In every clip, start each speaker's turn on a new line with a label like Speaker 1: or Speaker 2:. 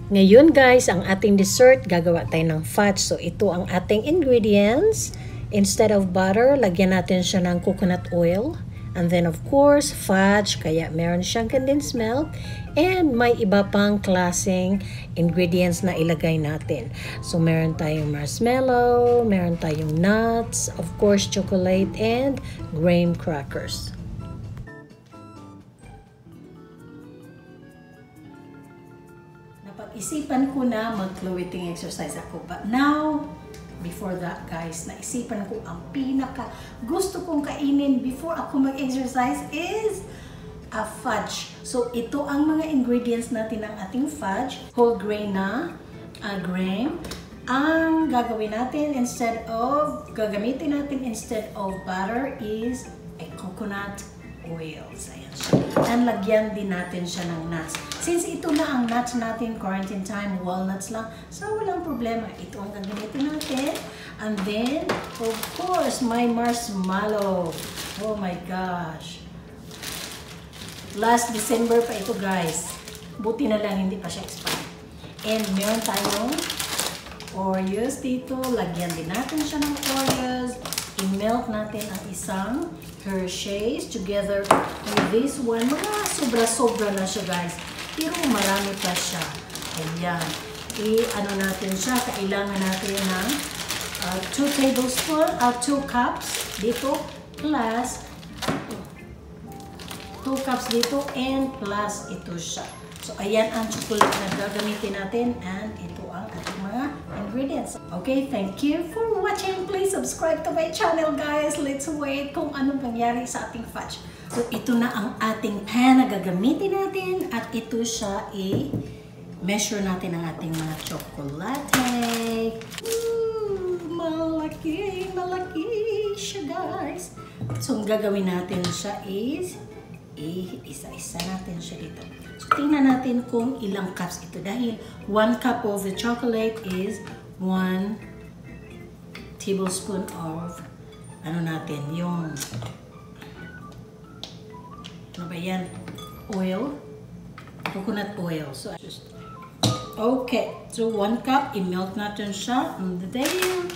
Speaker 1: Ngayon guys, ang ating dessert, gagawa tayo ng fudge. So ito ang ating ingredients. Instead of butter, lagyan natin siya ng coconut oil. And then of course, fudge, kaya meron siyang condensed milk. And may iba pang klaseng ingredients na ilagay natin. So meron tayong marshmallow, meron tayong nuts, of course chocolate, and graham crackers. Napag-isipan ko na mag-floating exercise ako. But now, before that guys, naisipan ko ang pinaka gusto kong kainin before ako mag-exercise is a fudge. So ito ang mga ingredients natin ng ating fudge. Whole grain na graham. Ang gagawin natin gagamitin natin instead of butter is a coconut oils. Ayan siya. And lagyan din natin siya ng nuts. Since ito na ang nuts natin, quarantine time, walnuts lang, so walang problema. Ito ang gagamitin natin. And then, of course, my marshmallow. Oh my gosh. Last December pa ito guys. Buti na lang hindi pa siya expired. And meron tayong Oreos dito. Lagyan din natin siya ng Oreos. I-melt natin ang isang Hershey's together with this one. Mga sobra-sobra na siya guys. Pero marami pa siya. Ayan. I-ano natin siya. Kailangan natin ng 2 tablespoons, 2 cups dito plus 2 cups dito and plus ito siya. So, ayan ang chocolate na gagamitin natin and ito ang ating mga ingredients. Okay, thank you for watching. Please subscribe to my channel, guys. Let's wait kung anong nangyari sa ating fudge. So, ito na ang ating pan na gagamitin natin at ito siya i-measure natin ang ating mga chocolate. Malaki, malaki siya, guys. So, ang gagawin natin siya is isa-isa natin siya dito. So, tingnan natin kung ilang cups ito. Dahil 1 cup of the chocolate is 1 tablespoon of ano natin, yung ano ba yan? Oil. Coconut oil. So, okay. So, 1 cup. I-melt natin siya. And then,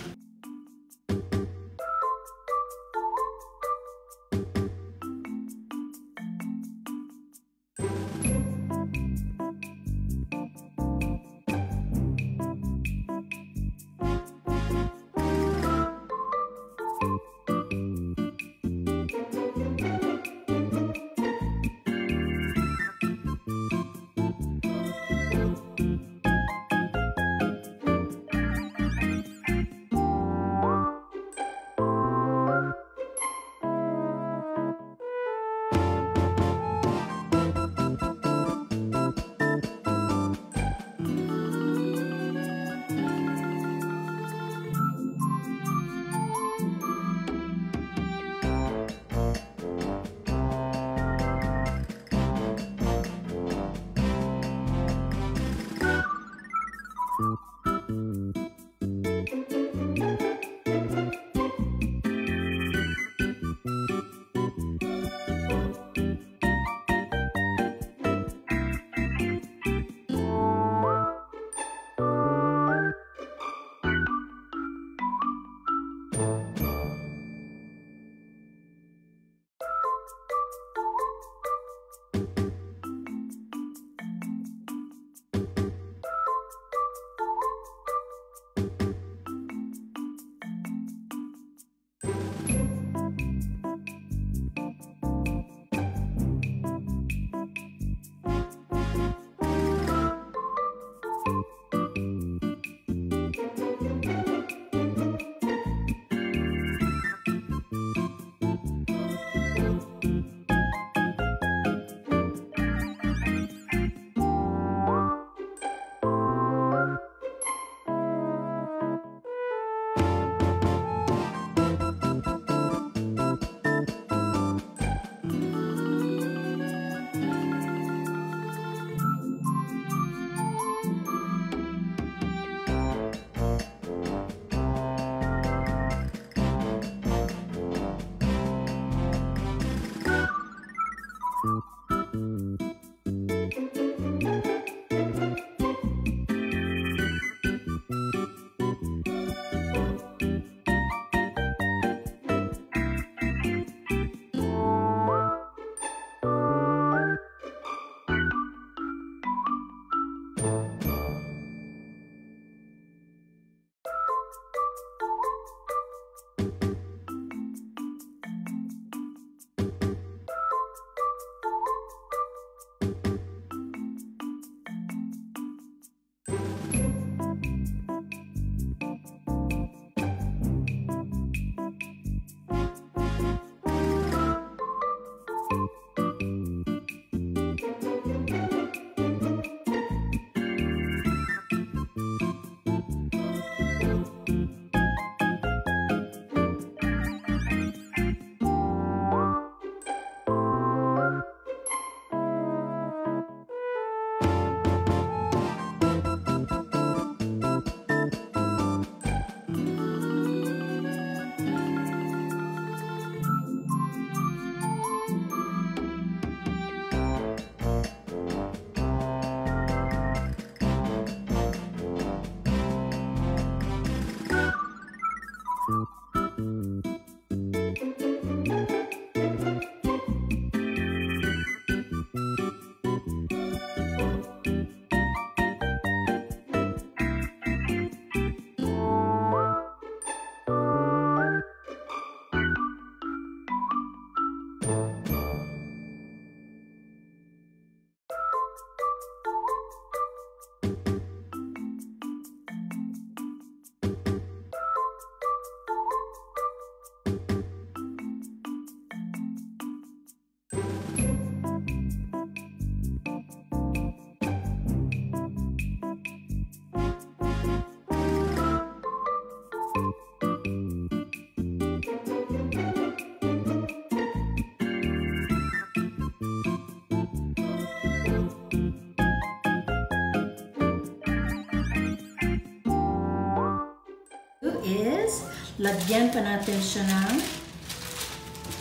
Speaker 1: lagyan pa natin siya ng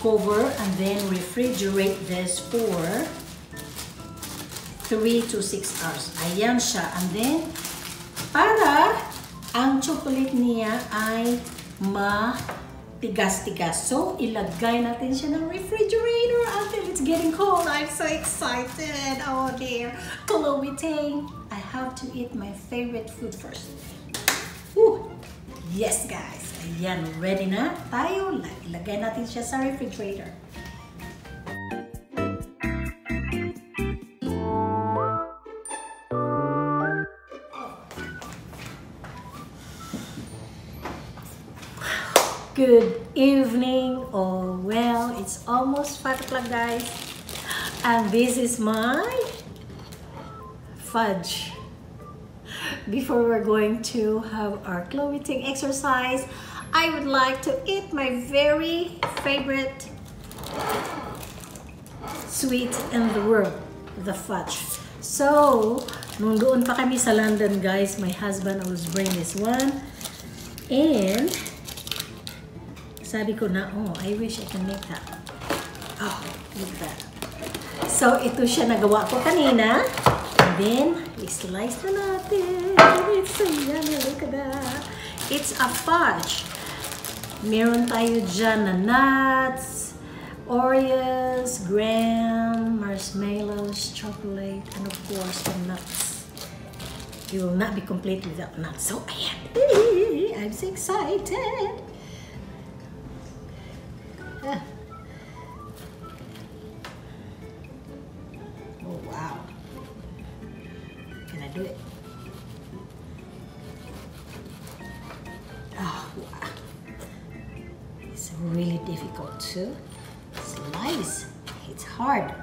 Speaker 1: cover and then refrigerate this for 3 to 6 hours. Ayan siya. And then, para ang chocolate niya ay matigas-tigas. So, ilagay natin siya ng refrigerator until it's getting cold. I'm so excited. Oh dear. Chloe, I have to eat my favorite food first. Woo! Yes, guys. Ayan, ready na tayo. Ilagay natin siya sa refrigerator. Good evening. Oh, well, it's almost 5 o'clock, guys. And this is my fudge. Before we're going to have our clothing exercise, I would like to eat my very favorite sweet in the world, the fudge. So, nung doon pa kami sa London, guys, my husband always bring this one. And, sabi ko na, oh, I wish I can make that. Oh, look at that. So, ito siya nagawa ko kanina. And then, i-slice na natin. It's so yummy. Look at that. It's a fudge. Meron tayo dyan na nuts, Oreos, graham, marshmallows, chocolate, and of course, the nuts. You will not be complete without nuts. So, ayan. I'm so excited. Oh, wow. Can I do it? Oh, wow. It's really difficult to slice. It's hard.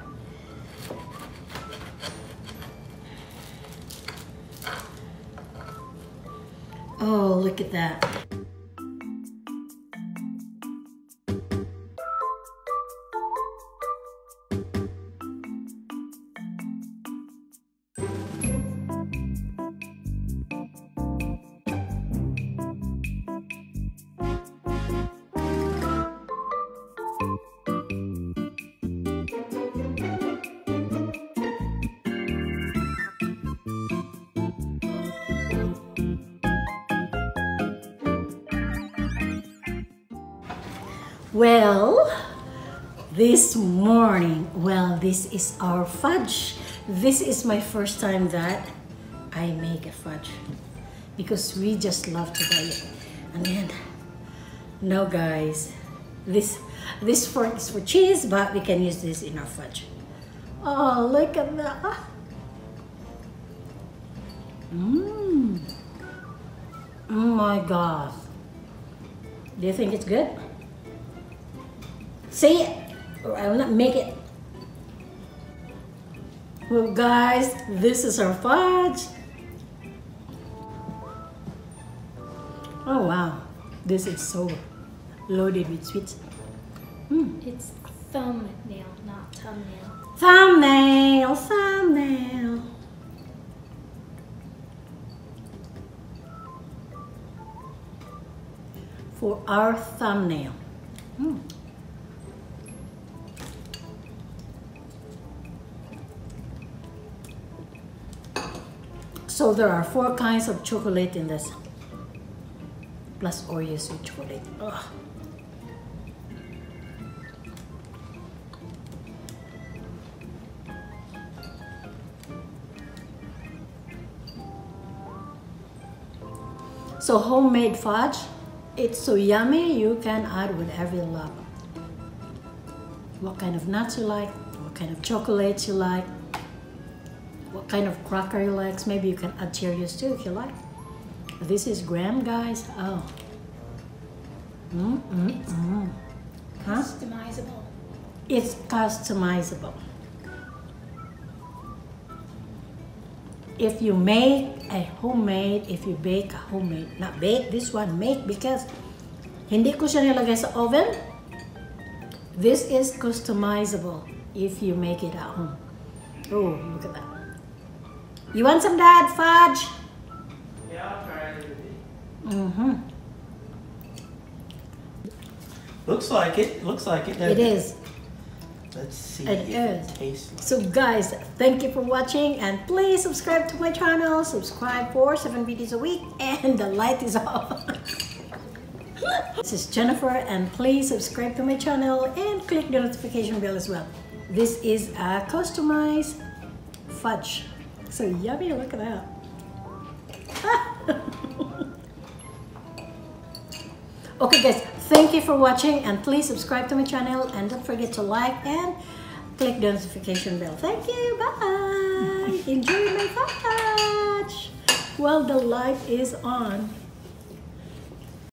Speaker 1: Oh, look at that. Well, this morning, this is our fudge. This is my first time that I make a fudge because we just love to buy it. And then, no guys, this fork is for cheese, but we can use this in our fudge. Oh, look at that. Oh my God. Do you think it's good? Say it, or I will not make it. Well, guys, this is our fudge. Oh, wow. This is so loaded with sweets.
Speaker 2: It's thumbnail, not thumbnail.
Speaker 1: Thumbnail, thumbnail. For our thumbnail. So there are 4 kinds of chocolate in this, plus Oreos with chocolate. Ugh. So homemade fudge, it's so yummy. You can add whatever you love. What kind of nuts you like, what kind of chocolates you like, what kind of cracker you like. Maybe you can add Cheerios too if you like. This is graham, guys. Oh.
Speaker 2: Customizable.
Speaker 1: It's customizable. If you make a homemade, if you bake a homemade, not bake, this one make because hindi ko siya nilagay sa oven. This is customizable if you make it at home. Oh, look at that. You want some, Dad? Fudge?
Speaker 3: Yeah, I'll try it. Looks like it. Looks like it.
Speaker 1: It is.
Speaker 3: Let's see
Speaker 1: It
Speaker 3: if
Speaker 1: is.
Speaker 3: it tastes like
Speaker 1: So guys, thank you for watching, and please subscribe to my channel. Subscribe for 7 videos a week, and the light is off. This is Jennifer, and please subscribe to my channel and click the notification bell as well. This is a customized fudge. So yummy, look at that. Okay guys, thank you for watching, and please subscribe to my channel, and don't forget to like and click the notification bell. Thank you, bye! Enjoy my fudge while the light is on.